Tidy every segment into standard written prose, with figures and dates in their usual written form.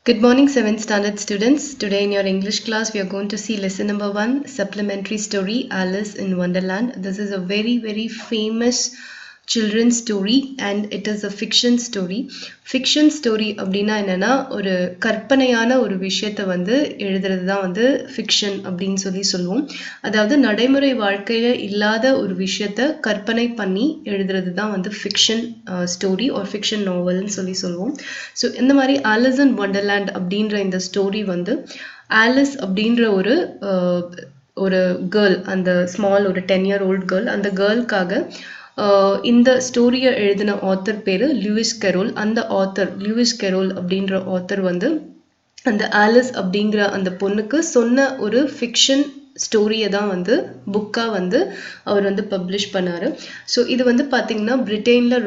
Good morning, 7th standard students. Today in your English class, we are going to see lesson number 1, supplementary story, Alice in Wonderland. This is a very famous children's story and it is a fiction story. Fiction story அப்படின்னா என்னன்னா ஒரு கற்பனையான ஒரு விஷயத்தை வந்து எழுதுறது தான் வந்து fiction அப்படின்னு சொல்லுவோம். அதாவது நடைமுறை வாழ்க்கையில இல்லாத ஒரு விஷயத்தை கற்பனை பண்ணி எழுதுறது தான் வந்து fiction story or fiction novelன்னு சொல்லுவோம். ஸோ இந்த மாதிரி ஆலிஸ் இன் வண்டர்லேண்ட் அப்படின்ற இந்த ஸ்டோரி வந்து ஆலிஸ் அப்படின்ற ஒரு கேர்ள், அந்த ஸ்மால் ஒரு 10-year-old கேர்ள், அந்த கேர்ளுக்காக இந்த ஸ்டோரியை எழுதின ஆத்தர் பேரு லூயிஸ் கெரோல். அந்த ஆத்தர் லூயிஸ் கெரோல் அப்படின்ற ஆத்தர் வந்து அந்த ஆலிஸ் அப்படிங்கிற அந்த பொண்ணுக்கு சொன்ன ஒரு ஃபிக்ஷன் ஸ்டோரியை தான் வந்து புக்காக வந்து அவர் வந்து பப்ளிஷ் பண்ணார். ஸோ இது வந்து பார்த்திங்கன்னா பிரிட்டனில்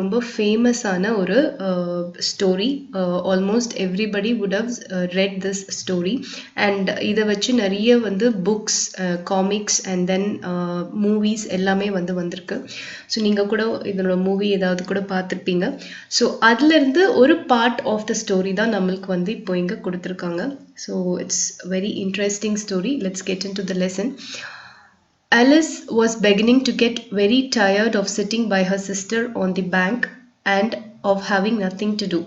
ரொம்ப ஃபேமஸான ஒரு story. Almost everybody would have read this story and இதை வச்சு நிறைய வந்து books, comics and then movies எல்லாமே வந்து வந்திருக்கு. ஸோ நீங்கள் கூட இதனோட மூவி ஏதாவது கூட பார்த்துருப்பீங்க. ஸோ அதுலேருந்து ஒரு பார்ட் ஆஃப் த ஸ்டோரி தான் நம்மளுக்கு வந்து இப்போ இங்கே கொடுத்துருக்காங்க. So it's a very interesting story. Let's get into the lesson. Alice was beginning to get very tired of sitting by her sister on the bank and of having nothing to do.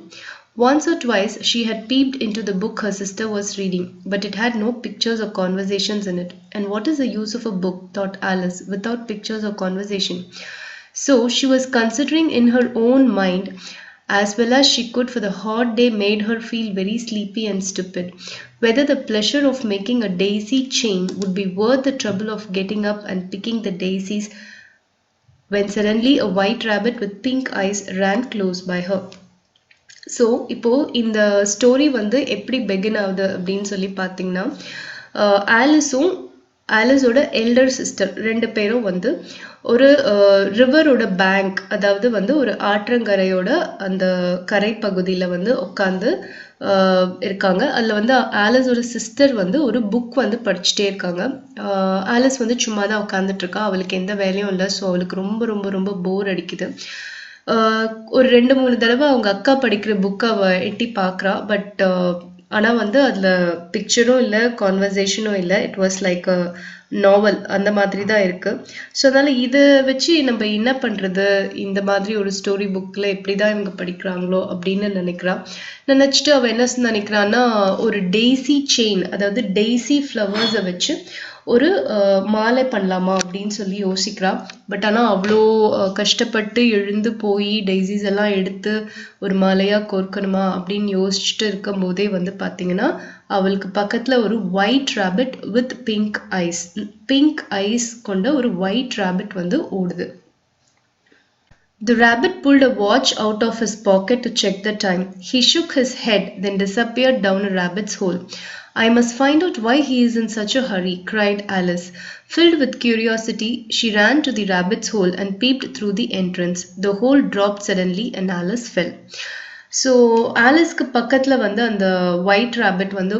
Once or twice she had peeped into the book her sister was reading, but it had no pictures or conversations in it. And what is the use of a book, thought Alice, without pictures or conversation? So she was considering in her own mind, as well as she could, for the hot day made her feel very sleepy and stupid, whether the pleasure of making a daisy chain would be worth the trouble of getting up and picking the daisies, when suddenly a white rabbit with pink eyes ran close by her. So இப்போ இந்த story வந்து எப்படி begin ஆகுது அப்படின்னு சொல்லி பார்த்தீங்கன்னா, ஆலிஸோட elder sister ரெண்டு பேரும் வந்து ஒரு ரிவரோட பேங்க், அதாவது வந்து ஒரு ஆற்றங்கரையோட அந்த கரை பகுதியில் வந்து உட்காந்து இருக்காங்க. அதில் வந்து ஆலிஸோட சிஸ்டர் வந்து ஒரு புக் வந்து படிச்சுட்டே இருக்காங்க. ஆலிஸ் வந்து சும்மா தான் உட்காந்துட்டு இருக்கா, அவளுக்கு எந்த வேலையும் இல்லை. ஸோ அவளுக்கு ரொம்ப போர் அடிக்குது. ஒரு 2-3 தடவை அவங்க அக்கா படிக்கிற புக்கை அவள் எட்டி பார்க்குறா. பட் ஆனால் வந்து அதில் பிக்சரும் இல்லை, கான்வர்சேஷனும் இல்லை. இட் வாஸ் லைக் அ நாவல், அந்த மாதிரி தான் இருக்குது. ஸோ அதனால் இதை வச்சு நம்ம என்ன பண்ணுறது, இந்த மாதிரி ஒரு ஸ்டோரி புக்கில் எப்படி தான் இவங்க படிக்கிறாங்களோ அப்படின்னு நினச்சிட்டு அவள் என்ன நினைக்கிறான்னா, ஒரு டெய்ஸி செயின், அதாவது டெய்ஸி ஃப்ளவர்ஸை வச்சு ஒரு மாலை பண்ணலாமா அப்படின்னு சொல்லி யோசிக்கிறா. பட் ஆனால் அவ்வளோ கஷ்டப்பட்டு எழுந்து போய் டெய்ஸிஸ் எல்லாம் எடுத்து ஒரு மாலையாக கோர்க்கணுமா அப்படின்னு யோசிச்சுட்டு இருக்கும் போதே வந்து பார்த்தீங்கன்னா, அவளுக்கு பக்கத்தில் ஒரு white rabbit with pink eyes கொண்ட ஒரு ஒயிட் ராபிட் வந்து ஓடுது. The rabbit pulled a watch out of his pocket to check the time. He shook his head, then disappeared down a rabbit's hole. I must find out why he is in such a hurry, cried Alice. Filled with curiosity, she ran to the rabbit's hole and peeped through the entrance. The hole dropped suddenly and Alice fell. So ஆலிஸ்க்கு பக்கத்தில் வந்து அந்த white rapid வந்து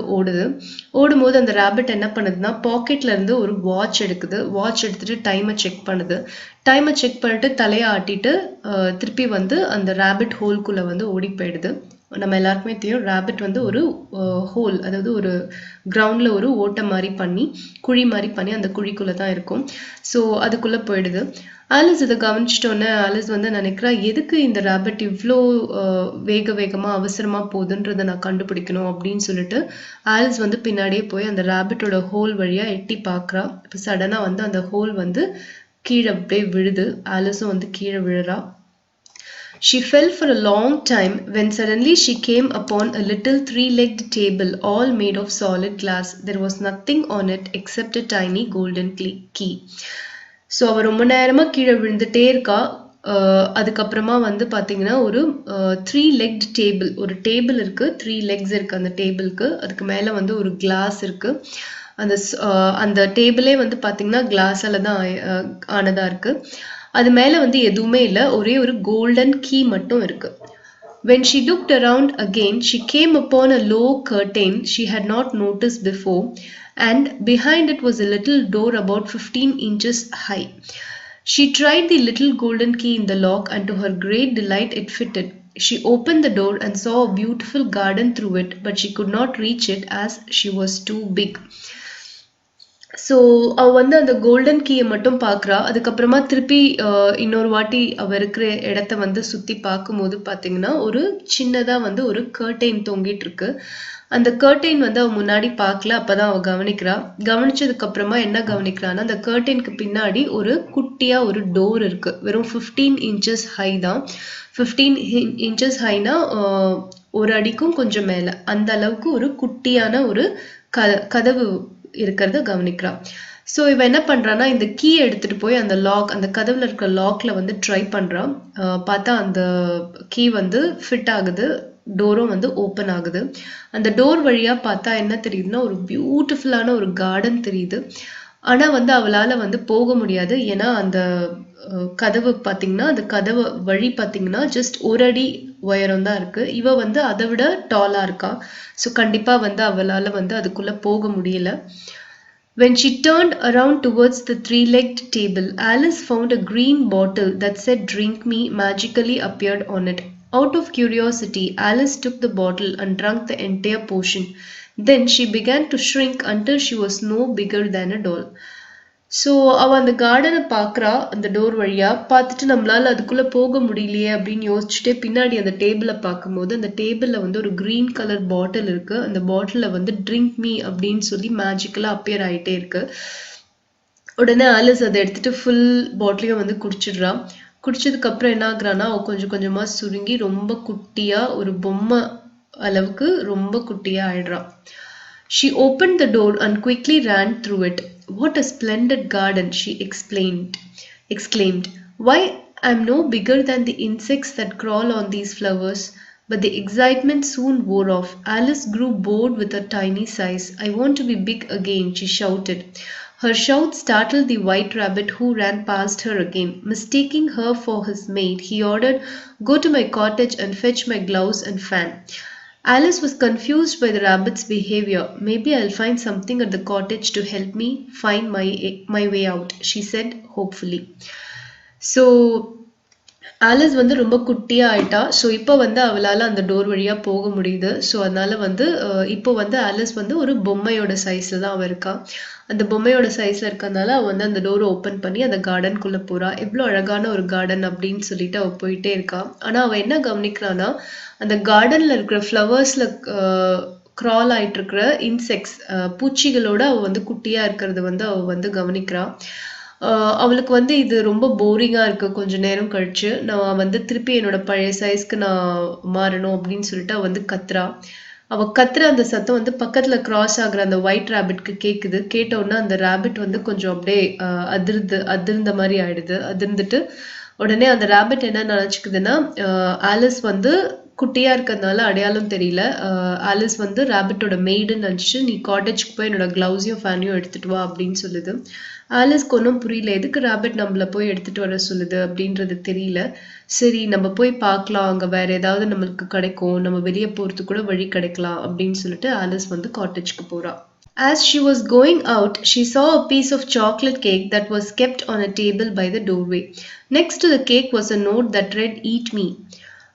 ஓடும்போது அந்த rapid என்ன பண்ணுதுன்னா, பாக்கெட்லேருந்து ஒரு வாட்ச் எடுக்குது. வாட்ச் எடுத்துட்டு டைமை செக் பண்ணிட்டு தலையை ஆட்டிட்டு திருப்பி வந்து அந்த ராபிட் ஹோல்குள்ளே வந்து ஓடி போயிடுது. நம்ம எல்லாருக்குமே தெரியும், ராபிட் வந்து ஒரு ஹோல், அதாவது ஒரு கிரவுண்டில் ஒரு ஓட்டை மாதிரி பண்ணி, குழி மாதிரி பண்ணி அந்த குழிக்குள்ளே தான் இருக்கும். ஸோ அதுக்குள்ளே போயிடுது. ஆலிஸ் இதை கவனிச்சிட்டோன்னே ஆலிஸ் வந்து நினைக்கிறா, எதுக்கு இந்த ராபிட் இவ்வளோ வேகமாக அவசரமாக போகுதுன்றதை நான் கண்டுபிடிக்கணும் அப்படின்னு சொல்லிட்டு ஆலிஸ் வந்து பின்னாடியே போய் அந்த ராபிட்டோட ஹோல் வழியாக எட்டி பார்க்குறா. இப்போ சடனாக வந்து அந்த ஹோல் வந்து கீழே அப்படியே விழுது. ஆலிஸும் வந்து கீழே விழுறா. She fell for a long time when suddenly she came upon a little 3-legged table all made of solid glass. There was nothing on it except a tiny golden key. So அவள் ரொம்ப நேரமாக கீழே விழுந்துட்டே இருக்கா. அதுக்கப்புறமா வந்து பார்த்தீங்கன்னா ஒரு 3-legged table, ஒரு டேபிள் இருக்குது, 3 legs இருக்குது அந்த டேபிளுக்கு. அதுக்கு மேலே வந்து ஒரு கிளாஸ் இருக்குது. அந்த டேபிளே வந்து பார்த்தீங்கன்னா கிளாஸால் தான் ஆனதாக இருக்குது. அது மேலே வந்து எதுவுமே இல்லை, ஒரே ஒரு கோல்டன் கீ மட்டும் இருக்குது. When she looked around again, she came upon a low curtain she had not noticed before, and behind it was a little door about 15 inches high. She tried the little golden key in the lock, and to her great delight it fitted. She opened the door and saw a beautiful garden through it, but she could not reach it as she was too big. So அவ வந்து அந்த golden கீயை மட்டும் பார்க்குறா. அதுக்கப்புறமா திருப்பி இன்னொரு வாட்டி அவ இருக்கிற இடத்த வந்து சுற்றி பார்க்கும்போது பார்த்தீங்கன்னா ஒரு சின்னதாக வந்து ஒரு கர்டைன் தொங்கிட்டு இருக்கு. அந்த கர்டைன் வந்து அவ முன்னாடி பார்க்கல, அப்பதான் அவ கவனிக்கிறா. கவனிச்சதுக்கு அப்புறமா என்ன கவனிக்கிறான்னா, அந்த கர்டைனுக்கு பின்னாடி ஒரு குட்டியா ஒரு டோர் இருக்கு. வெறும் 15 inches ஹை தான். 15 inches ஹைனா ஒரு அடிக்கும் கொஞ்சம் மேல, அந்த அளவுக்கு ஒரு குட்டியான ஒரு கதவு இருக்கிறத கவனிக்கிறா. ஸோ இவ என்ன பண்றான்னா, இந்த கீ எடுத்துட்டு போய் அந்த லாக், அந்த கதவுல இருக்கிற லாக்ல வந்து ட்ரை பண்றா. பார்த்தா அந்த கீ வந்து ஃபிட் ஆகுது, டோரும் வந்து ஓப்பன் ஆகுது. அந்த டோர் வழியா பார்த்தா என்ன தெரியுதுன்னா, ஒரு பியூட்டிஃபுல்லான ஒரு கார்டன் தெரியுது. ஆனா வந்து அவளால வந்து போக முடியாது. ஏன்னா அந்த கதவு பார்த்தீங்கன்னா, அந்த கதவு வழி பார்த்தீங்கன்னா ஜஸ்ட் ஒரு அடி உயரம் தான் இருக்கு. இவ வந்து அதை விட டாலா இருக்கா. ஸோ கண்டிப்பா வந்து அவளால வந்து அதுக்குள்ள போக முடியல. When she turned around towards the three-legged table, Alice found a green bottle that said "Drink me" magically appeared on it. Out of curiosity, Alice took the bottle and drank the entire portion. Then she began to shrink until she was no bigger than a doll. So அவ அந்த கார்டனை பார்க்குறா, அந்த door வழியா பார்த்துட்டு நம்மளால அதுக்குள்ள போக முடியலையே அப்படின்னு யோசிச்சுட்டே பின்னாடி அந்த டேபிளை பார்க்கும்போது, அந்த டேபிள்ல வந்து ஒரு கிரீன் கலர் பாட்டில் இருக்கு. அந்த பாட்டில வந்து ட்ரிங்க் மீ அப்படின்னு சொல்லி மேஜிக்கலா அப்பியர் ஆயிட்டே இருக்கு. உடனே ஆலிஸ் அதை எடுத்துட்டு ஃபுல் பாட்டிலையும் வந்து குடிச்சிடுறா. குடிச்சதுக்கு அப்புறம் என்ன ஆகுறான்னா, அவ கொஞ்சம் கொஞ்சமா சுருங்கி ரொம்ப குட்டியா ஒரு பொம்மை அளவுக்கு ரொம்ப குட்டியா ஆயிடுறா. She opened the door and quickly ran through it. "What a splendid garden!" she exclaimed. "Why, I'm no bigger than the insects that crawl on these flowers." But the excitement soon wore off. Alice grew bored with her tiny size. "I want to be big again," she shouted. Her shout startled the white rabbit, who ran past her again. Mistaking her for his maid, he ordered, "Go to my cottage and fetch my gloves and fan." Alice was confused by the rabbit's behavior. "Maybe I'll find something at the cottage to help me find my way out," she said hopefully. So Alice வந்து ரொம்ப குட்டியா ஆயிட்டா. So இப்போ வந்து அவளால் அந்த door வழியா போக முடியுது. ஸோ அதனால வந்து இப்போ வந்து ஆலிஸ் வந்து ஒரு பொம்மையோட சைஸ்ல தான் அவ இருக்கா. அந்த பொம்மையோட சைஸ்ல இருக்கறதுனால அவ வந்து அந்த டோரை ஓப்பன் பண்ணி அந்த கார்டனுக்குள்ள போறா. எவ்வளோ அழகான ஒரு கார்டன் அப்படின்னு சொல்லிட்டு அவ போயிட்டே இருக்கா. ஆனா அவ என்ன கவனிக்கிறான்னா, அந்த கார்டன்ல இருக்கிற ஃப்ளவர்ஸ்ல கிரால் ஆயிட்டு இருக்கிற இன்செக்ட்ஸ், பூச்சிகளோட அவ வந்து குட்டியா இருக்கிறது வந்து அவ வந்து கவனிக்கிறா. அவளுக்கு வந்து இது ரொம்ப போரிங்கா இருக்கு. கொஞ்ச நேரம் கழிச்சு நான் வந்து திருப்பி என்னோட பழைய சைஸ்க்கு நான் மாறணும் அப்படின்னு சொல்லிட்டு அவ வந்து கத்துறா. அவ கத்துற அந்த சத்தம் வந்து பக்கத்துல கிராஸ் ஆகுற அந்த ஒயிட் ரேபிட்க்கு கேக்குது. கேட்ட உடனே அந்த ரேபிட் வந்து கொஞ்சம் அப்படியே அதிர்ந்த மாதிரி ஆயிடுது. அதிர்ந்துட்டு உடனே அந்த ரேபிட் என்ன நினைச்சுக்குதுன்னா, ஆலிஸ் வந்து குட்டியா இருக்கிறதுனால அடையாளம் தெரியல. ஆலிஸ் வந்து ரேபிட்டோட மெய்டுன்னு நினைச்சு, "நீ காட்டேஜ்க்கு போய் என்னோட கிளவுஸையும் ஃபேனையும் எடுத்துட்டு வா" அப்படின்னு சொல்லுது. ஆலிஸ்க்கு ஒன்றும் புரியல. எதுக்கு ரேபிட் நம்மள போய் எடுத்துட்டு வர சொல்லுது அப்படின்றது தெரியல. சரி நம்ம போய் பார்க்கலாம், அங்க வேற ஏதாவது நம்மளுக்கு கிடைக்கும், நம்ம வெளியே போறதுக்கு கூட வழி கிடைக்கலாம் அப்படின்னு சொல்லிட்டு ஆலிஸ் வந்து காட்டேஜ்க்கு போறா. As she was going out, she saw a piece of chocolate cake that was kept on a table by the doorway. Next to the cake was a note that read, "Eat me."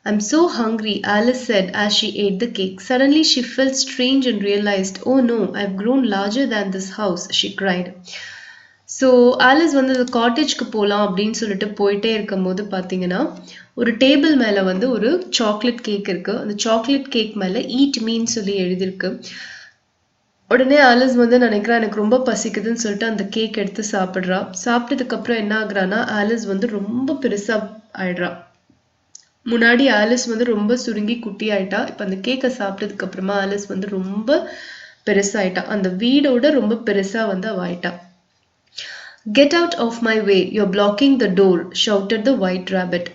"I'm so hungry," Alice said as she ate the cake. Suddenly she felt strange and realized, "Oh no, I've grown larger than this house," she cried. So Alice வந்து அந்த காட்டேஜ்க்கு போகலாம் அப்படின்னு சொல்லிட்டு போயிட்டே இருக்கும் போது பார்த்தீங்கன்னா, ஒரு டேபிள் மேலே வந்து ஒரு சாக்லேட் கேக் இருக்கு. அந்த சாக்லேட் கேக் மேலே "ஈட் மீன்னு" சொல்லி எழுதியிருக்கு. உடனே ஆலிஸ் வந்து நினைக்கிறா, எனக்கு ரொம்ப பசிக்குதுன்னு சொல்லிட்டு அந்த கேக் எடுத்து சாப்பிட்றா. சாப்பிட்டதுக்கு அப்புறம் என்ன ஆகுறான்னா, ஆலிஸ் வந்து ரொம்ப பெருசா ஆயிடுறா. முன்னாடி ஆலிஸ் வந்து ரொம்ப சுருங்கி குட்டி ஆயிட்டா. இப்போ அந்த கேக்கை சாப்பிட்டதுக்கு அப்புறமா ஆலிஸ் வந்து ரொம்ப பெருசாயிட்டா. அந்த வீடோட ரொம்ப பெருசா வந்து அவ ஆயிட்டா. "Get out of my way, you're blocking the door," shouted the white rabbit.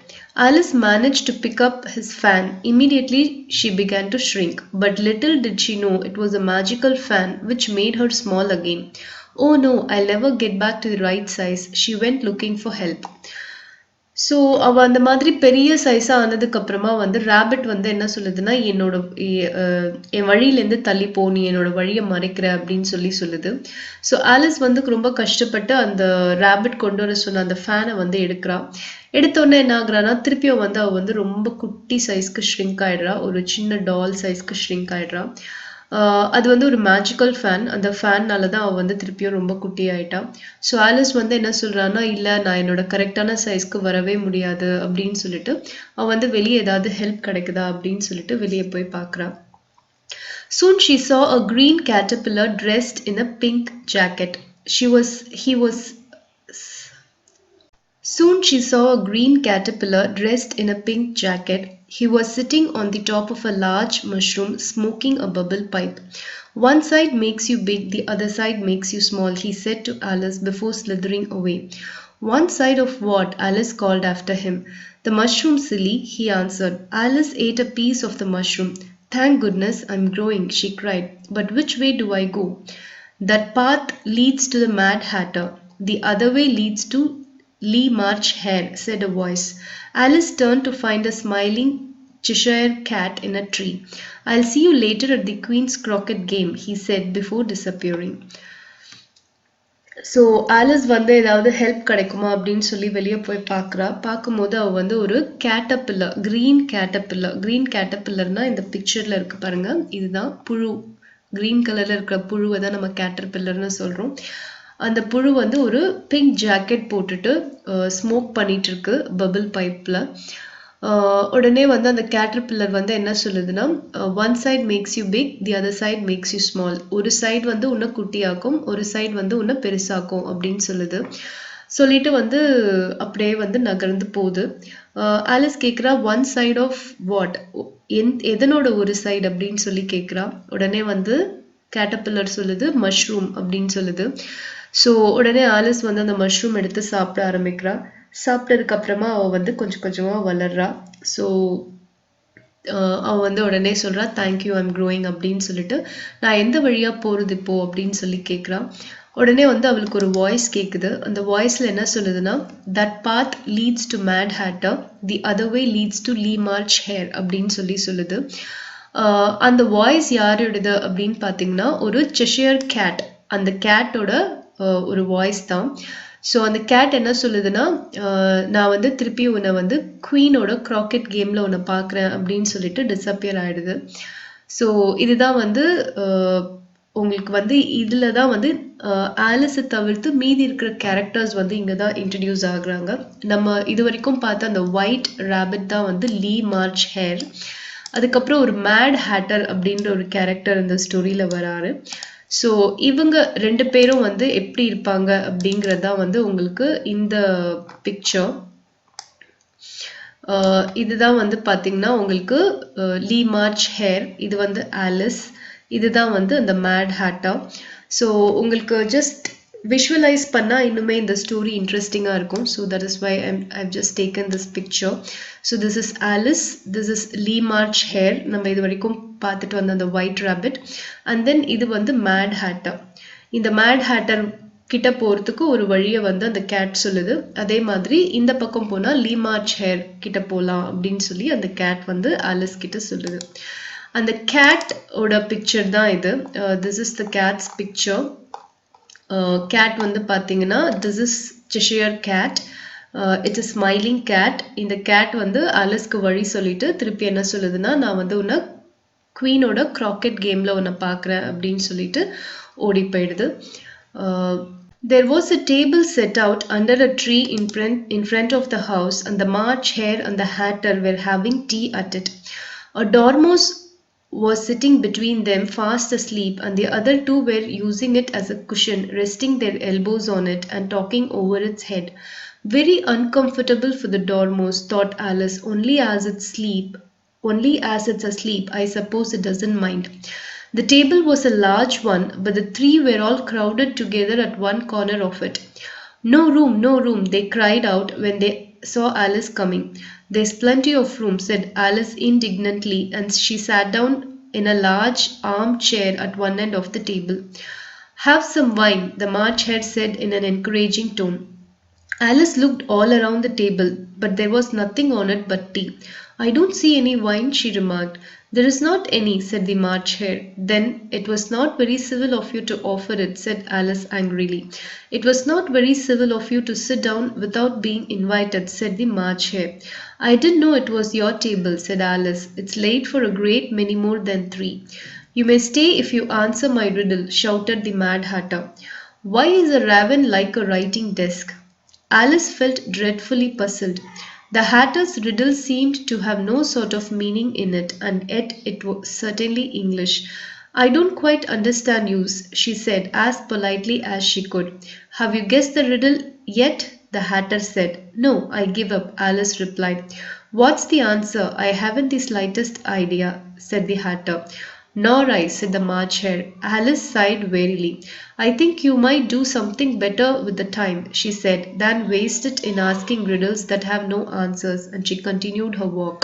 Alice managed to pick up his fan. Immediately she began to shrink, but little did she know it was a magical fan which made her small again. "Oh no, I'll never get back to the right size." She went looking for help. So அவ அந்த மாதிரி பெரிய சைஸா ஆனதுக்கு அப்புறமா வந்து rapid வந்து என்ன சொல்லுதுன்னா, என் வழியிலேருந்து தள்ளி போ, நீ என்னோட வழிய மறைக்கிற அப்படின்னு சொல்லுது. ஸோ ஆலிஸ் வந்து ரொம்ப கஷ்டப்பட்டு அந்த ராபிட் கொண்டு வர சொன்ன அந்த ஃபேனை வந்து எடுக்கிறா. எடுத்த உடனே என்ன ஆகுறான்னா, திருப்பியும் வந்து அவ வந்து ரொம்ப குட்டி சைஸ்க்கு ஷ்ரிங்க் ஆயிடுறா. ஒரு சின்ன டால் சைஸ்க்கு ஷ்ரிங்க் ஆயிடுறா. அது வந்து ஒரு மேஜிக்கல் ஃபேன். அந்த ஃபேன்னால தான் அவ வந்து திருப்பியும் ரொம்ப குட்டி ஆயிட்டா. ஸோ ஆலிஸ் வந்து என்ன சொல்றான்னா, இல்ல நான் என்னோட கரெக்ட்டான சைஸ்க்கு வரவே முடியாது அப்படின்னு சொல்லிட்டு, அவ வந்து வெளிய ஏதாவது ஹெல்ப் கிடைக்குதா அப்படின்னு சொல்லிட்டு வெளிய போய் பார்க்குறா. Soon she saw a green caterpillar dressed in a pink jacket. He was Soon she saw a green caterpillar dressed in a pink jacket. He was sitting on the top of a large mushroom smoking a bubble pipe. One side makes you big, the other side makes you small, he said to Alice before slithering away. One side of what? Alice called after him. The mushroom, silly, he answered. Alice ate a piece of the mushroom. Thank goodness I'm growing, she cried. But which way do I go? That path leads to the Mad Hatter. The other way leads to Lee March Hare, said a voice. Alice turned to find a smiling Cheshire cat in a tree. I'll see you later at the Queen's Croquet game, he said before disappearing. So Alice வந்து ஏதாவது help கிடைக்குமா அப்படின்னு சொல்லி வெளியே போய் பார்க்குறா. பார்க்கும்போது அவள் வந்து ஒரு க்ரீன் கேட்டப்பில்லர்னா இந்த பிக்சரில் இருக்கு பாருங்க, இதுதான் புழு. க்ரீன் கலரில் இருக்கிற புழுவை தான் நம்ம கேட்டர்பில்லர்னு சொல்கிறோம். அந்த புழு வந்து ஒரு பிங்க் ஜாக்கெட் போட்டுட்டு ஸ்மோக் பண்ணிட்டு இருக்கு பபிள் பைப்பில். உடனே வந்து அந்த கேட்டர்பில்லர் வந்து என்ன சொல்லுதுன்னா, one side makes you big, the other side makes you small. ஒரு சைடு வந்து உன்னை குட்டியாக்கும், ஒரு சைடு வந்து உன்னை பெருசாக்கும் அப்படின்னு சொல்லுது. சொல்லிட்டு வந்து அப்படியே வந்து நகர்ந்து போகுது. ஆலிஸ் கேட்குறா, ஒன் சைட் ஆஃப் வாட், எதனோட ஒரு சைடு அப்படின்னு சொல்லி கேட்குறா. உடனே வந்து கேட்டர்பில்லர் சொல்லுது மஷ்ரூம் அப்படின்னு சொல்லுது. ஸோ உடனே ஆலிஸ் வந்து அந்த மஷ்ரூம் எடுத்து சாப்பிட ஆரம்பிக்கிறா. சாப்பிட்டதுக்கு அப்புறமா அவ வந்து கொஞ்சம் கொஞ்சமா வளர்றா. ஸோ அவ வந்து உடனே சொல்றா, தேங்க்யூ ஐம் க்ரோயிங் அப்படின்னு சொல்லிட்டு, நான் எந்த வழியா போறது இப்போ அப்படின்னு சொல்லி கேட்குறா. உடனே வந்து அவளுக்கு ஒரு வாய்ஸ் கேட்குது. அந்த வாய்ஸ்ல என்ன சொல்லுதுன்னா, that path leads to Mad Hatter, the other way leads to the March Hare அப்படின்னு சொல்லுது. அந்த வாய்ஸ் யாரோடது அப்படின்னு பார்த்தீங்கன்னா, ஒரு செஷியர் கேட், அந்த கேட்டோட ஒரு வாய்ஸ் தான். ஸோ அந்த கேட் என்ன சொல்லுதுன்னா, நான் வந்து திருப்பி உன்னை வந்து குவீனோட க்ராக்கெட் கேமில் உன்னை பார்க்குறேன் அப்படின்னு சொல்லிட்டு டிஸப்பியர் ஆகிடுது. ஸோ இதுதான் வந்து உங்களுக்கு வந்து இதில் தான் வந்து ஆலிஸை தவிர்த்து மீதி இருக்கிற கேரக்டர்ஸ் வந்து இங்கே தான் இன்ட்ரடியூஸ் ஆகுறாங்க. நம்ம இது வரைக்கும் பார்த்த அந்த ஒயிட் ரேபிட் தான் வந்து லீ மார்ச் ஹேர். அதுக்கப்புறம் ஒரு மேட் ஹேட்டர் அப்படின்ற ஒரு கேரக்டர் இந்த ஸ்டோரியில் வராரு. ஸோ இவங்க ரெண்டு பேரும் வந்து எப்படி இருப்பாங்க அப்படிங்கிறது தான் வந்து உங்களுக்கு இந்த பிக்சர். இதுதான் வந்து பார்த்தீங்கன்னா உங்களுக்கு லீ மார்ச் ஹேர், இது வந்து ஆலிஸ், இதுதான் வந்து அந்த மேட் ஹேட்டா. ஸோ உங்களுக்கு ஜஸ்ட் விஷுவலைஸ் பண்ணால் இன்னுமே இந்த ஸ்டோரி இன்ட்ரெஸ்டிங்காக இருக்கும். So that is why I've just taken this picture. So this is Alice, this is the March Hare, நம்ம இது வரைக்கும் பார்த்துட்டு வந்த அந்த ஒயிட் ரேபிட். அண்ட் தென் இது வந்து மேட் ஹேட்டர். இந்த மேட் ஹேட்டர் கிட்ட போகிறதுக்கு ஒரு வழியை வந்து அந்த கேட் சொல்லுது. அதே மாதிரி இந்த பக்கம் போனால் லீ மார்ச் ஹேர் கிட்ட போகலாம் அப்படின்னு சொல்லி அந்த கேட் வந்து ஆலிஸ் கிட்ட சொல்லுது. அந்த கேட்டோட பிக்சர் தான் இது. This is the cat's picture. Cat வந்து பார்த்தீங்கன்னா, this is Cheshire cat. It's a smiling cat. இந்த கேட் வந்து ஆலிஸ்க்கு வழி சொல்லிட்டு திருப்பி என்ன சொல்லுதுன்னா, நான் வந்து உன்னை குவீனோட க்ராக்கெட் கேமில் உன்னை பார்க்குறேன் அப்படின்னு சொல்லிட்டு ஓடி போயிடுது. There was a table set out under a tree in front of the house, and the March Hare and the Hatter were having tea at it. A dormouse was sitting between them fast asleep, and the other two were using it as a cushion, resting their elbows on it and talking over its head. Very uncomfortable for the dormouse, thought Alice. Only as it's asleep, I suppose it doesn't mind. The table was a large one, but the three were all crowded together at one corner of it. No room, they cried out when they saw Alice coming. There's plenty of room, said Alice indignantly, and she sat down in a large armchair at one end of the table. Have some wine, the March Hare said in an encouraging tone. Alice looked all around the table, but there was nothing on it but tea. I don't see any wine, she remarked. There is not any, said the March Hare. Then it was not very civil of you to offer it, said Alice angrily. It was not very civil of you to sit down without being invited, said the March Hare. I didn't know it was your table, said Alice. It's late for a great many more than 3. You may stay if you answer my riddle, shouted the Mad Hatter. Why is a raven like a writing desk? Alice felt dreadfully puzzled. The Hatter's riddle seemed to have no sort of meaning in it, and yet it was certainly English. I don't quite understand you, she said as politely as she could. Have you guessed the riddle yet? The Hatter said. No, I give up, Alice replied. What's the answer? I haven't the slightest idea, said the Hatter. Nor I, said the March Hare. Alice sighed wearily. I think you might do something better with the time, she said, than waste it in asking riddles that have no answers, and she continued her walk.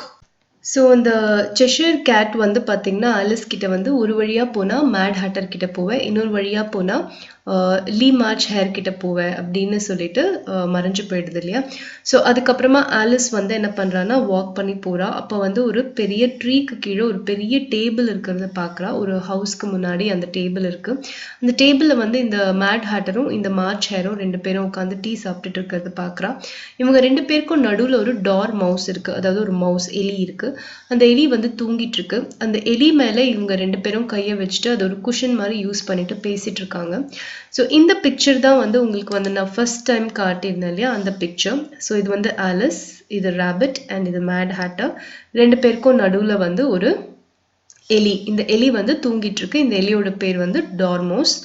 So அந்த செஷர் gate வந்து பார்த்தீங்கன்னா Alice கிட்ட வந்து ஒரு வழியாக போனால் mat header கிட்ட போவேன், இன்னொரு வழியாக போனால் லீ மார்ச் ஹேர் கிட்ட போவேன் அப்படின்னு சொல்லிட்டு மறைஞ்சு போயிடுது இல்லையா. ஸோ அதுக்கப்புறமா ஆலிஸ் வந்து என்ன பண்ணுறான்னா வாக் பண்ணி போகிறா. அப்போ வந்து ஒரு பெரிய ட்ரீக்கு கீழே ஒரு பெரிய டேபிள் இருக்கிறத பார்க்குறா. ஒரு ஹவுஸ்க்கு முன்னாடி அந்த டேபிள் இருக்குது. அந்த டேபிளில் வந்து இந்த மேட் ஹேட்டரும் இந்த மார்ச் ஹேரும் 2 பேரும் உட்காந்து டீ சாப்பிட்டுட்டு இருக்கிறத பார்க்குறா. இவங்க 2 பேருக்கும் நடுவில் ஒரு டார் மவுஸ் இருக்குது, அதாவது ஒரு மவுஸ் எலி இருக்குது. அந்த எலி வந்து தூங்கிட்டு இருக்கு. அந்த எலி மேல இவங்க 2 பேரும் கையை வச்சுட்டு அது ஒரு குஷன் மாதிரி யூஸ் பண்ணிட்டு பேசிட்டு இருக்காங்க. ஸோ இந்த பிக்சர் தான் வந்து உங்களுக்கு வந்து நான் ஃபர்ஸ்ட் டைம் காட்டியிருந்தேன் இல்லையா, அந்த பிக்சர். ஸோ இது வந்து ஆலிஸ், இது ராபிட் அண்ட் இது மேட் ஹேட்டர். 2 பேருக்கும் நடுவுல வந்து ஒரு எலி. இந்த எலி வந்து தூங்கிட்டு இருக்கு. இந்த எலியோட பேர் வந்து டார்மோஸ்.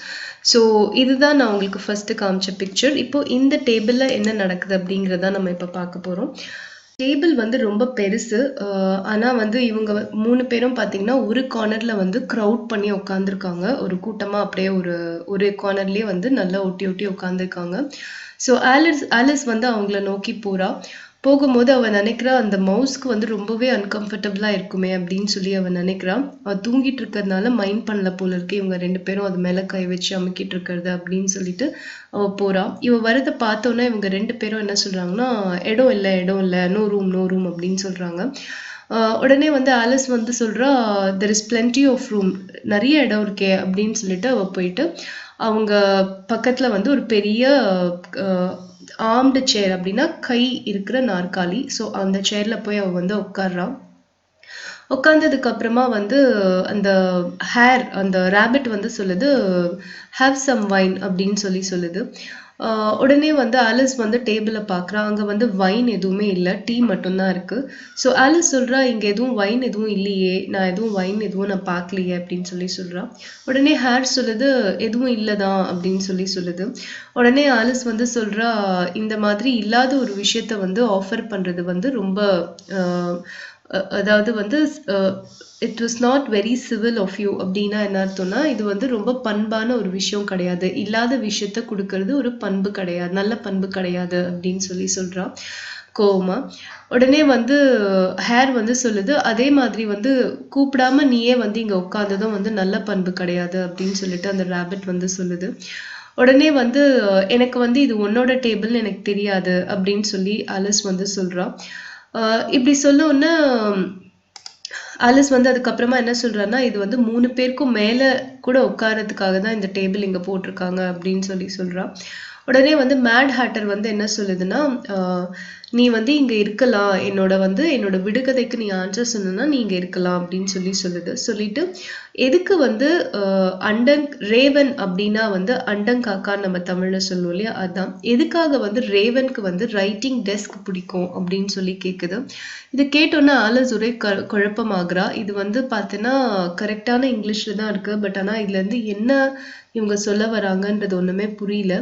ஸோ இதுதான் நான் உங்களுக்கு ஃபர்ஸ்ட் காமிச்ச பிக்சர். இப்போ இந்த டேபிள்ல என்ன நடக்குது அப்படிங்கிறத நம்ம இப்போ பார்க்க போறோம். டேபிள் வந்து ரொம்ப பெருசு. ஆனால் வந்து இவங்க 3 பேரும் பார்த்தீங்கன்னா ஒரு கார்னரில் வந்து க்ரௌட் பண்ணி உட்காந்துருக்காங்க. ஒரு கூட்டமாக அப்படியே ஒரு கார்னர்லேயே வந்து நல்லா ஒட்டி ஒட்டி உட்காந்துருக்காங்க. ஸோ ஆலிஸ் வந்து அவங்கள நோக்கி போகிறா. போகும்போது அவள் நினைக்கிறா அந்த மவுஸ்க்கு வந்து ரொம்பவே அன்கம்ஃபர்டபுளாக இருக்குமே அப்படின்னு சொல்லி அவள் நினைக்கிறா. அவள் தூங்கிட்டு இருக்கிறதுனால மைண்ட் பண்ணல போல இருக்கு இவங்க 2 பேரும் அது மேலே கை வச்சு அமுக்கிட்டு இருக்கிறது அப்படின்னு சொல்லிட்டு அவள் போறா. இவ வரதை பார்த்தோன்னா இவங்க 2 பேரும் என்ன சொல்றாங்கன்னா, இடம் இல்லை, நோ ரூம் அப்படின்னு சொல்றாங்க. உடனே வந்து ஆலிஸ் வந்து சொல்றா, there is plenty of room, நிறைய இடம் இருக்கே அப்படின்னு சொல்லிட்டு அவ போயிட்டு அவங்க பக்கத்துல வந்து ஒரு பெரிய ஆர்ம்டு சேர், அப்படின்னா கை இருக்கிற நாற்காலி. ஸோ அந்த சேர்ல போய் அவ வந்து உட்கார்றான். உட்கார்ந்ததுக்கு அப்புறமா வந்து அந்த அந்த ரேபிட் வந்து சொல்லுது, ஹாவ் சம் வைன் அப்படின்னு சொல்லுது. உடனே வந்து ஆலிஸ் வந்து டேபிளை பார்க்குறா. அங்கே வந்து வைன் எதுவுமே இல்லை, டீ மட்டும்தான் இருக்கு. ஸோ ஆலிஸ் சொல்றா, இங்கே எதுவும் வைன் எதுவும் இல்லையே, நான் எதுவும் வைன் எதுவும் நான் பார்க்கலையே அப்படின்னு சொல்றா. உடனே ஹேர் சொல்லுது, எதுவும் இல்லைதான் அப்படின்னு சொல்லுது. உடனே ஆலிஸ் வந்து சொல்றா, இந்த மாதிரி இல்லாத ஒரு விஷயத்த வந்து ஆஃபர் பண்றது வந்து ரொம்ப அதாவது வந்து it was not very civil of you அப்படின்னா என்ன அர்த்தம்னா, இது வந்து ரொம்ப பண்பான ஒரு விஷயம் கிடையாது, இல்லாத விஷயத்த கொடுக்கறது ஒரு பண்பு கிடையாது, நல்ல பண்பு கிடையாது அப்படின்னு சொல்றா கோவமா. உடனே வந்து ஹேர் வந்து சொல்லுது, அதே மாதிரி வந்து கூப்பிடாம நீயே வந்து இங்க உட்கார்ந்ததும் வந்து நல்ல பண்பு கிடையாது அப்படின்னு சொல்லிட்டு அந்த ரேபிட் வந்து சொல்லுது. உடனே வந்து எனக்கு வந்து இது உன்னோட டேபிள்னு எனக்கு தெரியாது அப்படின்னு சொல்லி ஆலிஸ் வந்து சொல்றா. இப்படி சொன்னோன்னா ஆலிஸ் வந்து அதுக்கப்புறமா என்ன சொல்றான்னா, இது வந்து 3 பேருக்கும் மேல கூட உட்காரத்துக்காக தான் இந்த டேபிள் இங்க போட்டிருக்காங்க அப்படின்னு சொல்றா. உடனே வந்து மேட் ஹேட்டர் வந்து என்ன சொல்லுதுன்னா, நீ வந்து இங்க இருக்கலாம், என்னோட விடுகதைக்கு நீ ஆன்சர் சொன்னா நீ இங்க இருக்கலாம் அப்படின்னு சொல்லுது. சொல்லிட்டு எதுக்கு வந்து ரேவன் அப்படின்னா வந்து அண்டங்காக்கான்னு நம்ம தமிழ்ல சொல்லுவோம் இல்லையா, அதான் எதுக்காக வந்து ரேவனுக்கு வந்து ரைட்டிங் டெஸ்க் பிடிக்கும் அப்படின்னு சொல்லி கேக்குது. இது கேட்டோன்னா ஆலிஸ் ஒரே குழப்பமாகறா. இது வந்து பார்த்தீங்கன்னா கரெக்டான இங்கிலீஷ்ல தான் இருக்கு, பட் ஆனா இதுல இருந்து என்ன இவங்க சொல்ல வராங்கன்றது ஒண்ணுமே புரியல.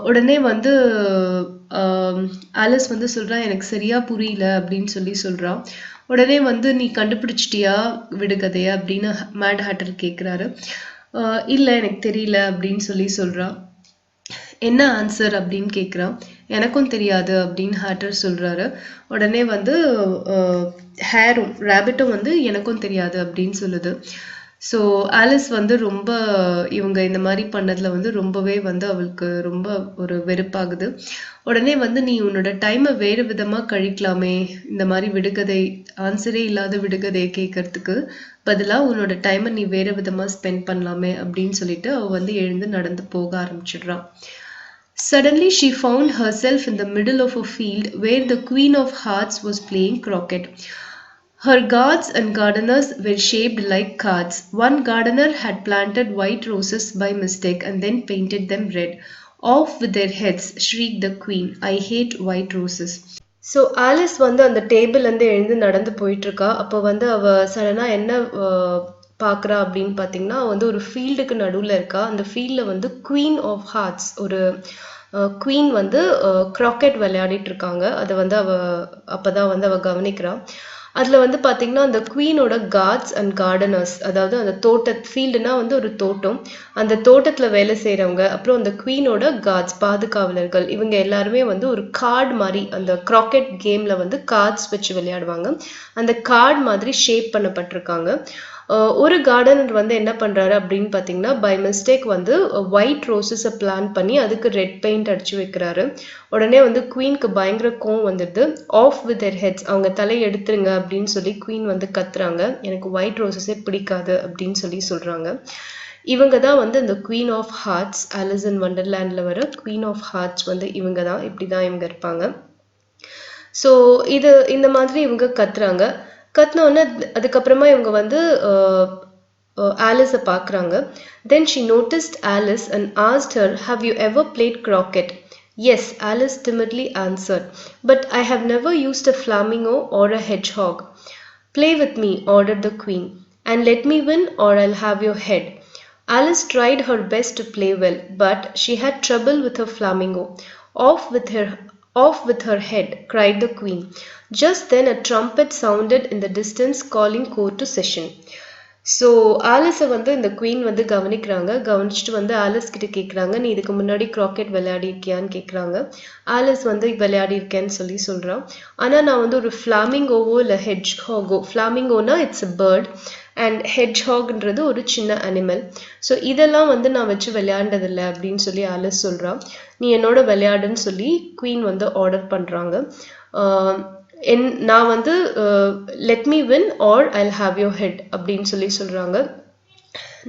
உடனே வந்து ஆலிஸ் வந்து சொல்றா, எனக்கு சரியா புரியல அப்படின்னு சொல்றா. உடனே வந்து நீ கண்டுபிடிச்சிட்டியா விடுகதைய அப்படின்னு மேட் ஹேட்டர் கேட்குறாரு. இல்ல எனக்கு தெரியல அப்படின்னு சொல்றா. என்ன ஆன்சர் அப்படின்னு கேட்குறான். எனக்கும் தெரியாது அப்படின்னு ஹேட்டர் சொல்றாரு. உடனே வந்து ஹேரும் ரேபிட்டும் வந்து எனக்கும் தெரியாது அப்படின்னு சொல்லுது. ஸோ ஆலிஸ் வந்து ரொம்ப இவங்க இந்த மாதிரி பண்ணதுல வந்து ரொம்பவே வந்து அவளுக்கு ரொம்ப ஒரு வெறுப்பாகுது. உடனே வந்து நீ உன்னோட டைமை வேறு விதமா கழிக்கலாமே, இந்த மாதிரி விடுகதை ஆன்சரே இல்லாத விடுகதையை கேட்கறதுக்கு பதிலா உன்னோட டைமை நீ வேறு விதமா ஸ்பெண்ட் பண்ணலாமே அப்படின்னு சொல்லிட்டு அவ வந்து எழுந்து நடந்து போக ஆரம்பிச்சிடுறான். Suddenly she found herself in the middle of a field where the Queen of Hearts was playing croquet. Her guards and gardeners were shaped like cards. One gardener had planted white roses by mistake and then painted them red. Off with their heads, shrieked the queen. I hate white roses. So Alice வந்து அந்த டேபிள்லேருந்து எழுந்து நடந்து போயிட்டுருக்கா. அப்போ வந்து அவள் சடனாக என்ன பார்க்குறா அப்படின்னு பார்த்தீங்கன்னா, வந்து ஒரு ஃபீல்டுக்கு நடுவில் இருக்கா. அந்த ஃபீல்டில் வந்து குவீன் ஆஃப் ஹார்ட்ஸ் ஒரு குவீன் வந்து க்ராக்கெட் விளையாடிட்டு இருக்காங்க. அதை வந்து அப்போ தான் வந்து அவள் கவனிக்கிறா. அதில் வந்து பார்த்தீங்கன்னா அந்த குவீனோட கார்ட்ஸ் அண்ட் கார்டனர்ஸ், அதாவது அந்த ஃபீல்டுனா வந்து ஒரு தோட்டம், அந்த தோட்டத்தில் வேலை செய்கிறவங்க, அப்புறம் அந்த குவீனோட கார்ட்ஸ் பாதுகாவலர்கள், இவங்க எல்லாருமே வந்து ஒரு கார்டு மாதிரி அந்த க்ராக்கெட் கேமில் வந்து கார்ட்ஸ் வச்சு விளையாடுவாங்க. அந்த கார்டு மாதிரி ஷேப் பண்ணப்பட்டிருக்காங்க. ஒரு கார்டனர் வந்து என்ன பண்ணுறாரு அப்படின்னு பார்த்தீங்கன்னா, பை மிஸ்டேக் வந்து ஒயிட் ரோசஸை பிளான் பண்ணி அதுக்கு ரெட் பெயிண்ட் அடிச்சு வைக்கிறாரு. உடனே வந்து குவீனுக்கு பயங்கர கோவம் வந்துடுது. ஆஃப் வித் தேர் ஹெட்ஸ், அவங்க தலையை எடுத்துருங்க அப்படின்னு சொல்லி குவீன் வந்து கத்துறாங்க. எனக்கு ஒயிட் ரோசஸே பிடிக்காது அப்படின்னு சொல்லி சொல்கிறாங்க. இவங்க தான் வந்து இந்த queen of hearts, Alice in வண்டர்லேண்டில் வர குவீன் ஆஃப் ஹார்ட்ஸ் வந்து இவங்க தான், இப்படி தான் இவங்க இருப்பாங்க. ஸோ இந்த மாதிரி இவங்க கத்துறாங்க. கத்துனோடனே அதுக்கப்புறமா இவங்க வந்து ஆலிஸை பார்க்குறாங்க. Then she noticed Alice and asked her, have you ever played croquet? Yes, Alice timidly answered, but I have never used a flamingo or a hedgehog. Play with me, ordered the queen, and let me win or I'll have your head. Alice tried her best to play well, but she had trouble with her flamingo. Off with her head, cried the queen. Just then a trumpet sounded in the distance calling court to session. So ஆலிஸை வந்து இந்த queen வந்து கவனிச்சுட்டு வந்து Alice கிட்ட கேட்குறாங்க, நீ இதுக்கு முன்னாடி க்ராக்கெட் விளையாடி இருக்கியான்னு கேட்குறாங்க. ஆலிஸ் வந்து விளையாடி இருக்கேன்னு சொல்கிறான். ஆனால் நான் வந்து ஒரு ஃப்ளாமிங்கோவோ இல்லை ஹெட்ஜ்ஹாகோ, ஃப்ளாமிங்கோனா இட்ஸ் அ பேர்ட் அண்ட் ஹெட்ஜ்ஹாக்ன்றது ஒரு சின்ன அனிமல், ஸோ இதெல்லாம் வந்து நான் வச்சு விளையாண்டதில்லை அப்படின்னு சொல்லி ஆலிஸ் சொல்கிறான். நீ என்னோட விளையாடுன்னு சொல்லி குவீன் வந்து ஆர்டர் பண்ணுறாங்க. நான் வந்து let me win R Jal have your head அப்படின்னு சொல்லி சொல்கிறாங்க.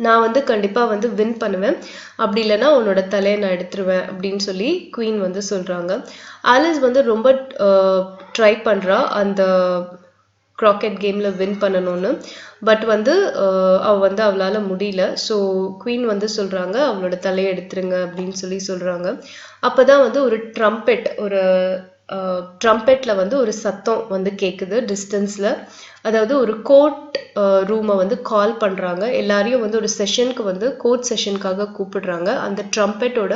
நான் வந்து கண்டிப்பாக வந்து வின் பண்ணுவேன், அப்படி இல்லைன்னா உன்னோட தலையை நான் எடுத்துருவேன் அப்படின்னு சொல்லி குவீன் வந்து சொல்கிறாங்க. ஆலிஸ் வந்து ரொம்ப ட்ரை பண்ணுறா அந்த க்ராக்கெட் கேமில் வின் பண்ணணும்னு, பட் வந்து அவளால் முடியல. ஸோ குவீன் வந்து சொல்கிறாங்க அவளோட தலையை எடுத்துருங்க அப்படின்னு சொல்லி சொல்கிறாங்க. அப்போ தான் வந்து ஒரு ட்ரம்பெட்டில் வந்து ஒரு சத்தம் வந்து கேட்குது டிஸ்டன்ஸில். அதாவது ஒரு கோர்ட் ரூமை வந்து கால் பண்ணுறாங்க. எல்லாரையும் வந்து ஒரு செஷனுக்கு வந்து கோர்ட் செஷனுக்காக கூப்பிடுறாங்க. அந்த ட்ரம்பெட்டோட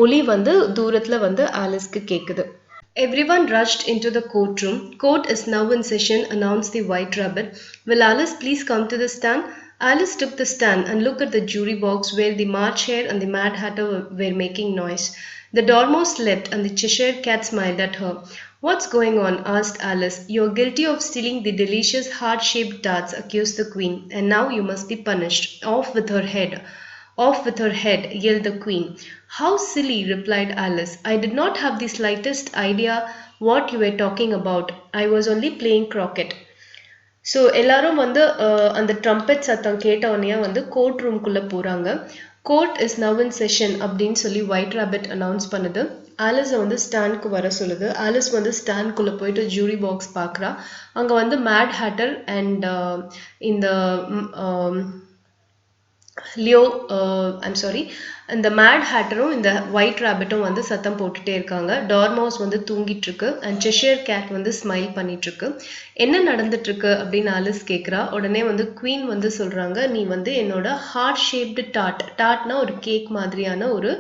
ஒலி வந்து தூரத்தில் வந்து ஆலிஸ்க்கு கேட்குது. Everyone rushed into the courtroom. Court is now in session, announced the White Rabbit. Will Alice please come to the stand? Alice took the stand and looked at the jury box where the March Hare and the Mad Hatter were making noise. The Dormouse leapt and the Cheshire Cat smiled at her. What's going on? Asked Alice. You're guilty of stealing the delicious heart-shaped tarts, accused the Queen, and now you must be punished. Off with her head. Off with her head, yelled the Queen. How silly, replied Alice. I did not have the slightest idea what you were talking about. I was only playing croquet. So எல்லாரும் வந்து அந்த trumpet சத்தம் கேட்டவுடனே வந்து court ரூம்குள்ளே போகிறாங்க. Court is now in session அப்படின்னு சொல்லி ஒயிட் ராபிட் அனௌன்ஸ் பண்ணுது. ஆலிஸை வந்து ஸ்டாண்ட்க்கு வர சொல்லுது. ஆலிஸ் வந்து ஸ்டாண்ட்குள்ளே போயிட்டு ஜூரி பாக்ஸ் பார்க்குறா. அங்கே வந்து மேட் ஹேட்டர் அண்ட் இந்த இந்த மேட் ஹேட்டரும் இந்த ஒயிட் ராபிட்டும் வந்து சத்தம் போட்டுட்டே இருக்காங்க. டார்மவுஸ் வந்து தூங்கிட்டு இருக்கு அண்ட் செஷியர் கேட் வந்து ஸ்மைல் பண்ணிட்டு இருக்கு. என்ன நடந்துட்டு இருக்கு அப்படின்னு ஆலிஸ் கேட்குறா. உடனே வந்து குவீன் வந்து சொல்றாங்க, நீ வந்து என்னோட ஹார்ட் ஷேப்டு டாட்னா ஒரு கேக் மாதிரியான ஒரு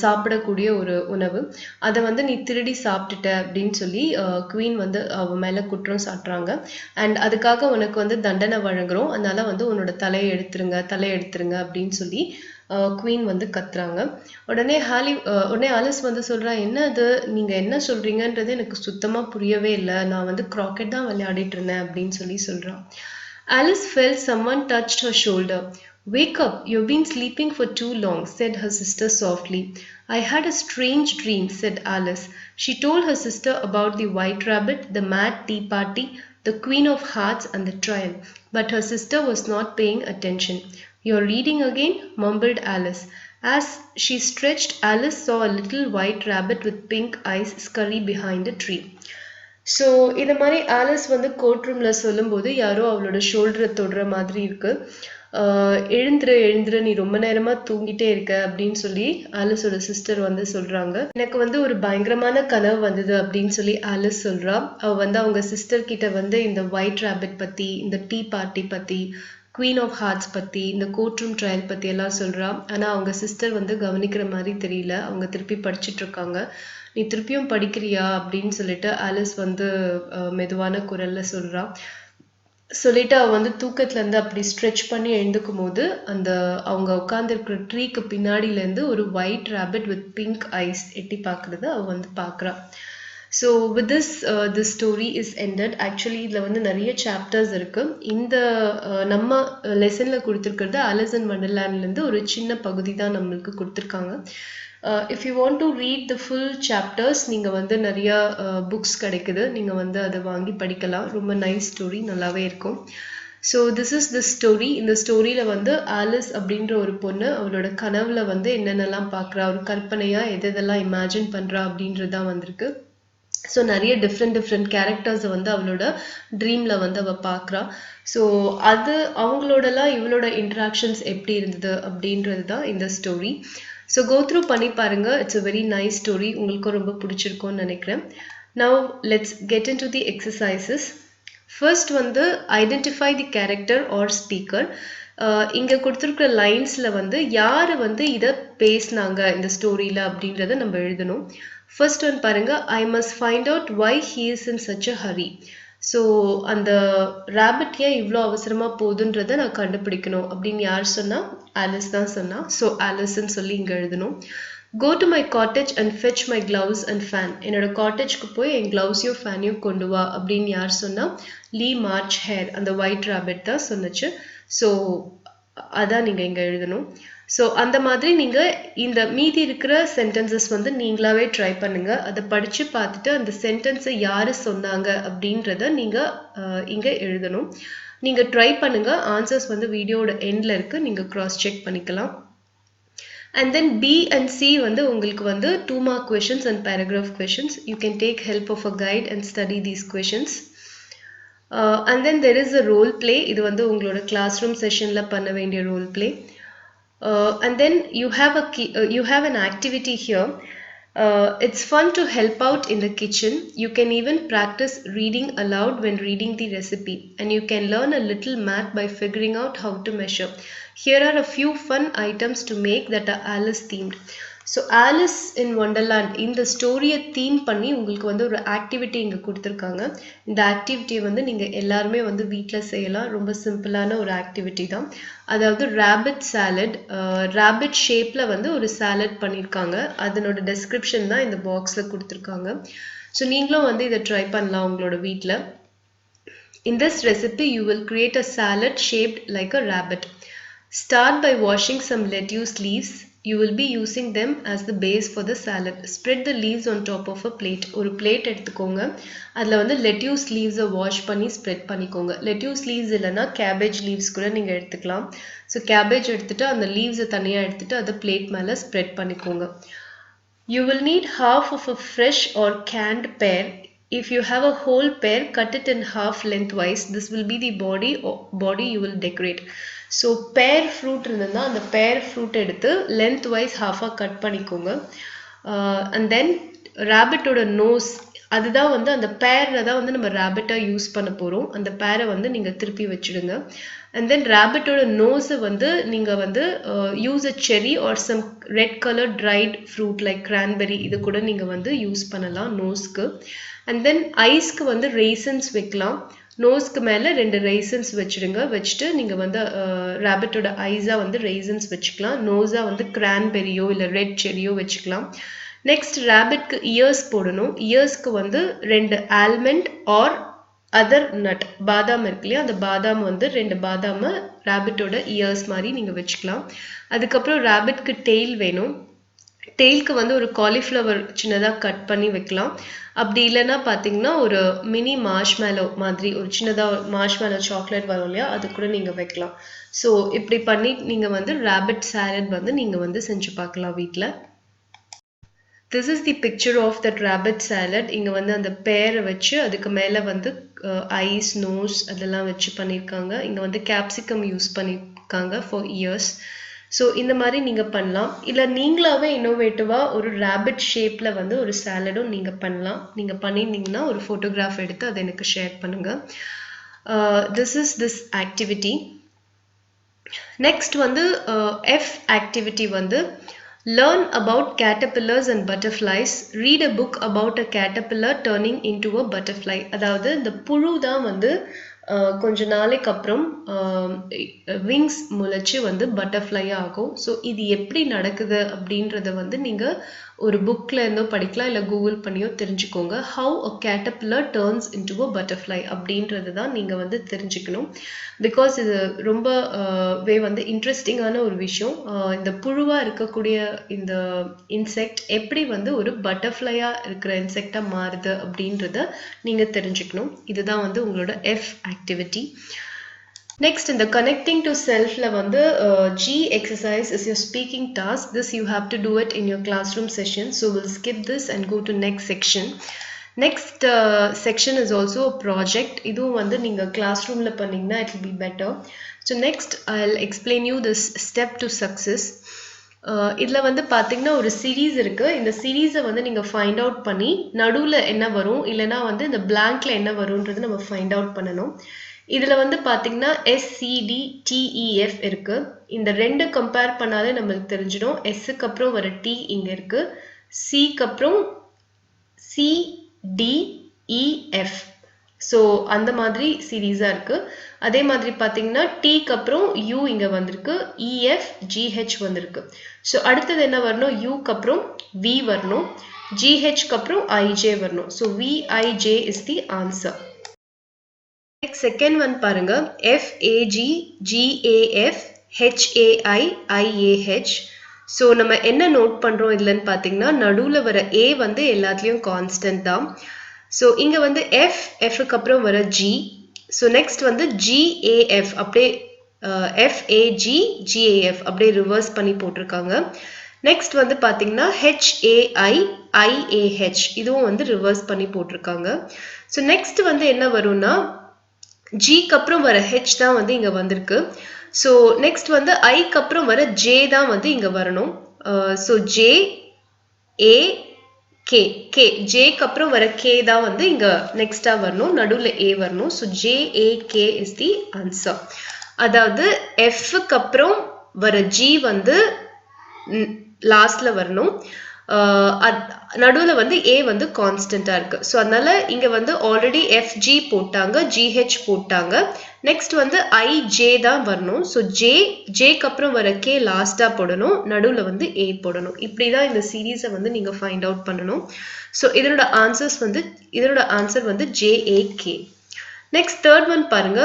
சாப்பிடக்கூடிய ஒரு உணவு, அதை வந்து நீ திருடி சாப்பிட்டுட்ட அப்படின்னு சொல்லி குவீன் வந்து அவ மேல குற்றம் சாட்டுறாங்க. அண்ட் அதுக்காக உனக்கு வந்து தண்டனை வழங்குறோம், அதனால வந்து உன்னோட தலையை எடுத்துருங்க அப்படின்னு சொல்லி குவீன் வந்து கத்துறாங்க. உடனே ஆலிஸ் வந்து சொல்றா, என்ன அது நீங்க என்ன சொல்றீங்கன்றது எனக்கு சுத்தமா புரியவே இல்லை, நான் வந்து கிராக்கெட் தான் விளையாடிட்டு இருந்தேன் அப்படின்னு சொல்லி சொல்றான். Alice felt someone touched her shoulder. Wake up, you've been sleeping for too long, said her sister softly. I had a strange dream, said Alice. She told her sister about the white rabbit, the mad tea party, the Queen of Hearts, and the trial. But her sister was not paying attention. You're reading again? Mumbled Alice. As she stretched, Alice saw a little white rabbit with pink eyes scurry behind a tree. So இந்த மாதிரி Alice வந்து court ரூமில் சொல்லும்போது யாரோ அவளோட ஷோல்டரை தொடுற மாதிரி இருக்கு. எழுந்துரு நீ ரொம்ப நேரமா தூங்கிட்டே இருக்க அப்படின்னு சொல்லி ஆலிஸோட சிஸ்டர் வந்து சொல்றாங்க. எனக்கு வந்து ஒரு பயங்கரமான கனவு வந்தது அப்படின்னு சொல்லி ஆலிஸ் சொல்றா. அவ வந்து அவங்க சிஸ்டர் கிட்ட வந்து இந்த ஒயிட் ராபிட் பத்தி, இந்த டீ பார்ட்டி பத்தி, குவீன் ஆஃப் ஹார்ட்ஸ் பத்தி, இந்த கோர்ட் ரூம் ட்ரையல் பத்தி எல்லாம் சொல்றா. ஆனா அவங்க சிஸ்டர் வந்து கவனிக்கிற மாதிரி தெரியல. அவங்க திருப்பி படிச்சுட்டு இருக்காங்க. நீ திருப்பியும் படிக்கிறியா அப்படின்னு சொல்லிட்டு ஆலிஸ் வந்து மெதுவான குரல்ல சொல்றா. சொல்லிட்டு அவ வந்து தூக்கத்துல இருந்து அப்படி ஸ்ட்ரெச் பண்ணி எழுந்துக்கும் போது அந்த அவங்க உட்கார்ந்துருக்கிற ட்ரீக்கு பின்னாடில இருந்து ஒரு white rabbit with pink eyes எட்டி பாக்குறத அவ வந்து பாக்குறா. So with this story is ended. Actually இதில் வந்து நிறைய சாப்டர்ஸ் இருக்கு. இந்த நம்ம லெசனில் கொடுத்துருக்கிறது ஆலிஸ் இன் வண்டர்லேண்ட்லேருந்து ஒரு சின்ன பகுதி தான் நம்மளுக்கு கொடுத்துருக்காங்க. If you want to read the full chapters, நீங்கள் வந்து நிறையா புக்ஸ் கிடைக்குது, நீங்கள் வந்து அதை வாங்கி படிக்கலாம். ரொம்ப நைஸ் ஸ்டோரி, நல்லாவே இருக்கும். So this is the story. இந்த ஸ்டோரியில் வந்து ஆலிஸ் அப்படின்ற ஒரு பொண்ணு அவளோட கனவுல வந்து என்னென்னலாம் பார்க்குறா, ஒரு கற்பனையாக எதெல்லாம் இமேஜின் பண்ணுறா அப்படின்றது தான் வந்திருக்கு. ஸோ நிறைய டிஃப்ரெண்ட் கேரக்டர்ஸை வந்து அவளோட ட்ரீமில் வந்து அவள் பார்க்குறா. ஸோ அது அவங்களோடலாம் இவளோட இன்ட்ராக்ஷன்ஸ் எப்படி இருந்தது அப்படின்றது தான் இந்த ஸ்டோரி. ஸோ கோ த்ரூ பண்ணி பாருங்க. It's a very nice story. உங்களுக்கும் ரொம்ப பிடிச்சிருக்கும்னு நினைக்கிறேன். Now let's get into the exercises. First வந்து identify the character or speaker. இங்கே கொடுத்துருக்குற லைன்ஸில் வந்து யார் வந்து இதை பேசினாங்க இந்த ஸ்டோரியில் அப்படின்றத நம்ம எழுதணும். ஃபர்ஸ்ட் ஒன் பாருங்க, I must find out why he is in such a hurry. So அந்த ராபிட் ஏன் இவ்வளோ அவசரமாக போகுதுன்றதை நான் கண்டுபிடிக்கணும் அப்படின்னு யார் சொன்னால் ஆலிஸ் தான் சொன்னா. ஸோ ஆலிஸ்ன்னு சொல்லி இங்கே எழுதணும். Go to my cottage and fetch my gloves and fan. என்னோட காட்டேஜ்க்கு போய் என் கிளவுஸையும் ஃபேனையும் கொண்டு வா அப்படின்னு யார் சொன்னால் லீ மார்ச் ஹேர், அந்த ஒயிட் ராபிட் தான் சொன்னிச்சு. ஸோ அதான் நீங்கள் இங்கே எழுதணும். ஸோ அந்த மாதிரி நீங்கள் இந்த மீதி இருக்கிற சென்டென்சஸ் வந்து நீங்களாவே ட்ரை பண்ணுங்க. அதை படித்து பார்த்துட்டு அந்த சென்டென்ஸை யார் சொன்னாங்க அப்படின்றத நீங்கள் இங்கே எழுதணும். நீங்கள் ட்ரை பண்ணுங்க. ஆன்சர்ஸ் வந்து வீடியோட எண்டில் இருக்குது, நீங்கள் க்ராஸ் செக் பண்ணிக்கலாம். And then B and C வந்து உங்களுக்கு வந்து 2 mark questions and paragraph questions. You can take help of a guide and study these questions. And then there is a role play. இது வந்து உங்களோட classroom sessionல பண்ண வேண்டிய role play. And then you have an activity here. It's fun to help out in the kitchen. You can even practice reading aloud when reading the recipe, and you can learn a little math by figuring out how to measure. Here are a few fun items to make that are Alice themed. So Alice in wonderland இந்த ஸ்டோரியை theme பண்ணி உங்களுக்கு வந்து ஒரு activity இங்கே கொடுத்துருக்காங்க. இந்த ஆக்டிவிட்டியை வந்து நீங்கள் எல்லாருமே வந்து வீட்டில் செய்யலாம். ரொம்ப சிம்பிளான ஒரு ஆக்டிவிட்டி தான். அதாவது ரேபிட் சாலட், ரேபிட் ஷேப்பில் வந்து ஒரு சாலட் பண்ணியிருக்காங்க. அதனோட டெஸ்கிரிப்ஷன் தான் இந்த பாக்ஸில் கொடுத்துருக்காங்க. ஸோ நீங்களும் வந்து இதை ட்ரை பண்ணலாம் உங்களோட வீட்டில். In this recipe, you will create a salad shaped like a rabbit. Start by washing some lettuce leaves. You will be using them as the base for the salad. Spread the leaves on top of a plate. ஒரு plate எடுத்துக்கோங்க. அதில் வந்து lettuce leaves wash பண்ணி spread பண்ணிக்கோங்க. lettuce leaves இல்லைன்னா cabbage leaves கூட நீங்கள் எடுத்துக்கலாம். ஸோ cabbage எடுத்துட்டு அந்த leaves தனியாக எடுத்துட்டு அதை plate மேலே ஸ்ப்ரெட் பண்ணிக்கோங்க. You will need half of a fresh or canned pear. If you have a whole pear, cut it in half lengthwise. This will be the body you will decorate. So pear fruit இருந்ததுன்னா அந்த pear fruit எடுத்து lengthwise half cut பண்ணிக்கோங்க. And then rabbitோட nose, அதுதான் வந்து அந்த பேரை தான் வந்து நம்ம rabbitஆ யூஸ் பண்ண போகிறோம். அந்த பேரை வந்து நீங்கள் திருப்பி வச்சுடுங்க. And then rabbitோட nose வந்து நீங்கள் வந்து use a cherry or some red color dried fruit like cranberry, இது கூட நீங்கள் வந்து யூஸ் பண்ணலாம் நோஸ்க்கு. And then ஐஸ்க்கு வந்து raisins வைக்கலாம். நோஸ்க்கு மேலே 2 raisins வச்சுடுங்க. வச்சுட்டு நீங்கள் வந்து rabbitோட ஐஸாக வந்து raisins வச்சுக்கலாம். நோஸாக வந்து cranberryயோ இல்லை ரெட் செரியோ வச்சுக்கலாம். நெக்ஸ்ட் rabbitக்கு இயர்ஸ் போடணும். இயர்ஸ்க்கு வந்து 2 almond or அதர் நட் பாதாம் இருக்கு இல்லையா, அந்த பாதாம் வந்து 2 பாதாம ரேபிட்டோட இயர்ஸ் மாதிரி நீங்க வச்சுக்கலாம். அதுக்கப்புறம் ரேபிட்க்கு டெய்ல் வேணும். டெய்லுக்கு வந்து ஒரு காலிஃப்ளவர் சின்னதாக கட் பண்ணி வைக்கலாம். அப்படி இல்லைன்னா பார்த்தீங்கன்னா ஒரு மினி மார்ஷ்மேலோ மாதிரி ஒரு சின்னதாக மார்ஷ்மேலோ சாக்லேட் வரும் இல்லையா, அது கூட நீங்கள் வைக்கலாம். ஸோ இப்படி பண்ணி நீங்கள் வந்து ரேபிட் சாலட் வந்து நீங்கள் வந்து செஞ்சு பார்க்கலாம் வீட்டில். This is the picture of that rabbit salad. இங்க வந்து அந்த பேரை வச்சு அதுக்கு மேலே வந்து ஐஸ் நோஸ் அதெல்லாம் வச்சு பண்ணியிருக்காங்க. இங்கே வந்து கேப்சிகம் யூஸ் பண்ணியிருக்காங்க ஃபார் இயர்ஸ். ஸோ இந்த மாதிரி நீங்கள் பண்ணலாம். இல்லை நீங்களாவே இன்னோவேட்டிவாக ஒரு ரேபிட் ஷேப்பில் வந்து ஒரு சாலடும் நீங்கள் பண்ணலாம். நீங்கள் பண்ணியிருந்தீங்கன்னா ஒரு ஃபோட்டோகிராஃப் எடுத்து அதை எனக்கு ஷேர் பண்ணுங்கள். This is this activity. Next வந்து எஃப் ஆக்டிவிட்டி வந்து learn about caterpillars and butterflies. Read a book about a caterpillar turning into a butterfly. அதாவது இந்த புழு தான் வந்து கொஞ்ச நாளைக்கு அப்புறம் விங்ஸ் முளைச்சு வந்து பட்டர்ஃப்ளை ஆகும். ஸோ இது எப்படி நடக்குது அப்படின்றத வந்து நீங்கள் ஒரு புக்கில் இருந்தோ படிக்கலாம், இல்லை கூகுள் பண்ணியோ தெரிஞ்சுக்கோங்க. How a caterpillar turns into a butterfly அப்படின்றது தான் நீங்கள் வந்து தெரிஞ்சுக்கணும். பிகாஸ் இது ரொம்ப வந்து இன்ட்ரெஸ்டிங்கான ஒரு விஷயம். இந்த புழுவாக இருக்கக்கூடிய இந்த இன்செக்ட் எப்படி வந்து ஒரு பட்டர்ஃப்ளையாக இருக்கிற இன்செக்டாக மாறுது அப்படின்றத நீங்கள் தெரிஞ்சுக்கணும். இதுதான் வந்து உங்களோட F activity. Next, in the connecting to self la vandu G exercise is your speaking task. This you have to do it in your classroom session. So we'll skip this and go to next section. Next section is also a project. Idu vandu neenga classroom la panningna it will be better. So next I'll explain you this step to success. இதில் வந்து பார்த்தீங்கன்னா ஒரு series இருக்குது. இந்த சீரீஸை வந்து நீங்கள் find out பண்ணி நடுவில் என்ன வரும் இல்லைனா வந்து இந்த பிளாங்க்ல என்ன வரும்ன்றது நம்ம ஃபைண்ட் அவுட் பண்ணணும். இதில் வந்து பார்த்தீங்கன்னா SCDTEF இருக்குது. இந்த ரெண்டு கம்பேர் பண்ணாலே நம்மளுக்கு தெரிஞ்சிடும். எஸ்ஸுக்கு அப்புறம் வர டி இங்கே இருக்குது, சிக்கு அப்புறம் CDEF. ஸோ அந்த மாதிரி சீரீஸாக இருக்குது. அதே மாதிரி பார்த்தீங்கன்னா டீக்கு அப்புறம் யூ இங்கே வந்திருக்கு, EFGH வந்திருக்கு. ஸோ அடுத்தது என்ன வரணும், யூக்கு அப்புறம் V வரணும், GHக்கு அப்புறம் IJ வரணும். So VIJ is the answer. Next second one பாருங்க, FAGGAF HAIIAH. ஸோ நம்ம என்ன நோட் பண்ணுறோம் இதுலன்னு பார்த்தீங்கன்னா நடுவில் வர A வந்து எல்லாத்துலேயும் கான்ஸ்டன்ட் தான். ஸோ இங்கே வந்து Fக்கு அப்புறம் வர G. ஸோ நெக்ஸ்ட் வந்து GAF அப்படியே FAGGAF அப்படியே ரிவர்ஸ் பண்ணி போட்டிருக்காங்க. நெக்ஸ்ட் வந்து பார்த்தீங்கன்னா HAIIAH இதுவும் வந்து ரிவர்ஸ் பண்ணி போட்டிருக்காங்க. ஸோ நெக்ஸ்ட் வந்து என்ன வரும்னா ஜிக்கு அப்புறம் வர ஹெச் தான் வந்து இங்கே வந்திருக்கு. ஸோ நெக்ஸ்ட் வந்து ஐக்கு அப்புறம் வர ஜே தான் வந்து இங்கே வரணும். ஸோ JAK ஜேக்கு அப்புறம் வர கே தான் வந்து இங்கே நெக்ஸ்டாக வரணும், நடுவில் A வரணும். So JAK is the answer. அதாவது எஃப்க்கு அப்புறம் வர ஜி வந்து லாஸ்ட்ல வரணும், நடுவில் வந்து A வந்து கான்ஸ்டன்டா இருக்கு. ஸோ அதனால இங்க வந்து ஆல்ரெடி FG போட்டாங்க, GH போட்டாங்க. நெக்ஸ்ட் வந்து IJ தான் வரணும். ஸோ ஜேக்கு அப்புறம் வர K லாஸ்டா போடணும், நடுவில் வந்து A போடணும். இப்படிதான் இந்த சீரீஸை வந்து நீங்க ஃபைண்ட் அவுட் பண்ணணும். ஸோ இதனோட ஆன்சர் வந்து JAK. நெக்ஸ்ட் தேர்ட் ஒன் பாருங்க,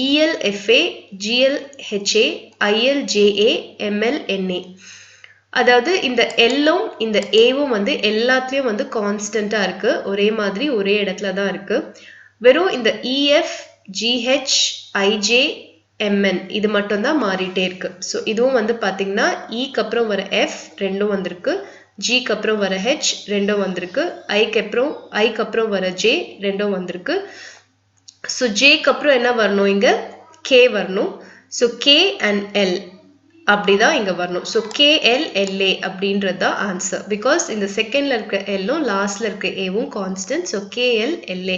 ELFA GLHA ILJA MLNA. அதாவது இந்த எல்லும் இந்த ஏவும் வந்து எல்லாத்துலேயும் வந்து கான்ஸ்டண்ட்டாக இருக்குது, ஒரே மாதிரி ஒரே இடத்துல தான் இருக்குது. வெறும் இந்த EF GH IJ MN இது மட்டும்தான் மாறிட்டே இருக்கு. ஸோ இதுவும் வந்து பார்த்தீங்கன்னா ஈக்கு அப்புறம் வர F ரெண்டும் வந்திருக்கு, ஜிக்கு அப்புறம் வர H ரெண்டும் வந்திருக்கு, ஐக்கு அப்புறம் வர J ரெண்டும் வந்திருக்கு. ஸோ ஜேக்கு அப்புறம் என்ன வரணும், இங்கே K வரணும். ஸோ K and L அப்படிதான் இங்க வரணும். ஸோ KLLA அப்படின்றது தான் ஆன்சர். பிகாஸ் இந்த செகண்ட்ல இருக்க எல்லும் லாஸ்ட்ல இருக்க ஏவும் கான்ஸ்டன்ட். ஸோ KLLA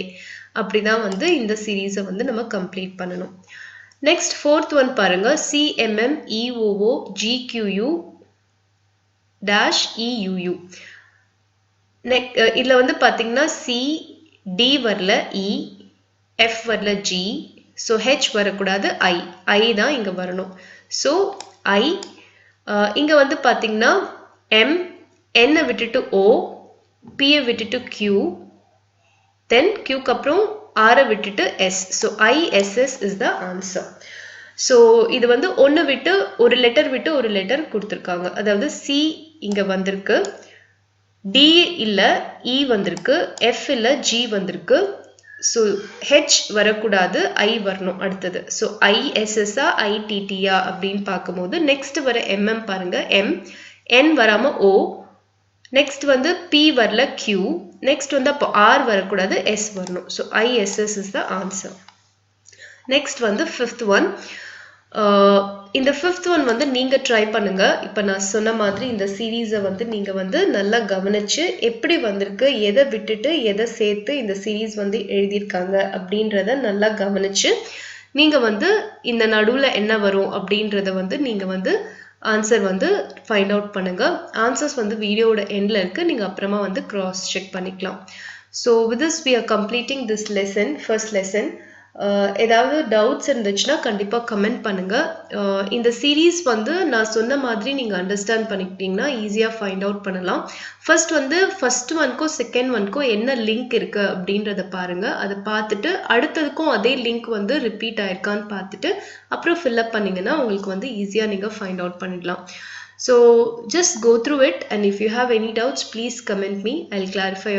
அப்படிதான் வந்து இந்த சீரீஸை வந்து நம்ம கம்ப்ளீட் பண்ணணும். நெக்ஸ்ட் ஃபோர்த் ஒன் பாருங்க, CMMEOO GQU-EUU. இதுல வந்து பாத்தீங்கன்னா CD வரல, E, F வரல, G. ஸோ H வரக்கூடாது, I தான் இங்க வரணும். ஸோ I இங்க வந்து பாத்தீங்கன்னா M, N விட்டுட்டு O, P விட்டுட்டு Q, தென் Qக்கு அப்புறம் R விட்டுட்டு S. So ISS is the answer. So இது வந்து ஒன்று விட்டு ஒரு லெட்டர் விட்டு ஒரு லெட்டர் கொடுத்துருக்காங்க. அதாவது C இங்க வந்திருக்கு, D இல்லை E வந்திருக்கு, F இல்லை G வந்திருக்கு. ஸோ H வரக்கூடாது, I வரணும் அடுத்தது. ஸோ ISSஆ ITTஆ அப்படின்னு பார்க்கும்போது நெக்ஸ்ட் வர MM பாருங்க, M, N வராமல் O, நெக்ஸ்ட் வந்து P வரல Q, நெக்ஸ்ட் வந்து அப்போ R வரக்கூடாது, S வரணும். So ISS is the answer. Next வந்து ஃபிஃப்த் ஒன். இந்த ஃபிஃப்த் ஒன் வந்து நீங்கள் ட்ரை பண்ணுங்க. இப்போ நான் சொன்ன மாதிரி இந்த சீரீஸை வந்து நீங்கள் வந்து நல்லா கவனிச்சு எப்படி வந்திருக்கு, எதை விட்டுட்டு எதை சேர்த்து இந்த சீரீஸ் வந்து எழுதியிருக்காங்க அப்படின்றத நல்லா கவனிச்சு நீங்கள் வந்து இந்த நடுவில் என்ன வரும் அப்படின்றத வந்து நீங்கள் வந்து ஆன்சர் வந்து ஃபைண்ட் அவுட் பண்ணுங்க. ஆன்சர்ஸ் வந்து வீடியோட எண்டில் இருக்குது, நீங்கள் அப்புறமா வந்து கிராஸ் செக் பண்ணிக்கலாம். So with this we are completing this lesson, first lesson. ஏதாவது டவுட்ஸ் இருந்துச்சுன்னா கண்டிப்பாக கமெண்ட் பண்ணுங்கள். இந்த சீரீஸ் வந்து நான் சொன்ன மாதிரி நீங்கள் அண்டர்ஸ்டாண்ட் பண்ணிக்கிட்டீங்கன்னா ஈஸியாக ஃபைண்ட் அவுட் பண்ணலாம். ஃபர்ஸ்ட் ஒன்க்கும் செகண்ட் ஒன்க்கும் என்ன லிங்க் இருக்குது அப்படின்றத பாருங்கள். அதை பார்த்துட்டு அடுத்ததுக்கும் அதே லிங்க் வந்து ரிப்பீட் ஆயிருக்கான்னு பார்த்துட்டு அப்புறம் ஃபில்அப் பண்ணிங்கன்னா உங்களுக்கு வந்து ஈஸியாக நீங்கள் ஃபைண்ட் அவுட் பண்ணிடலாம். So just go through it, and if you have any doubts please comment me, I'll clarify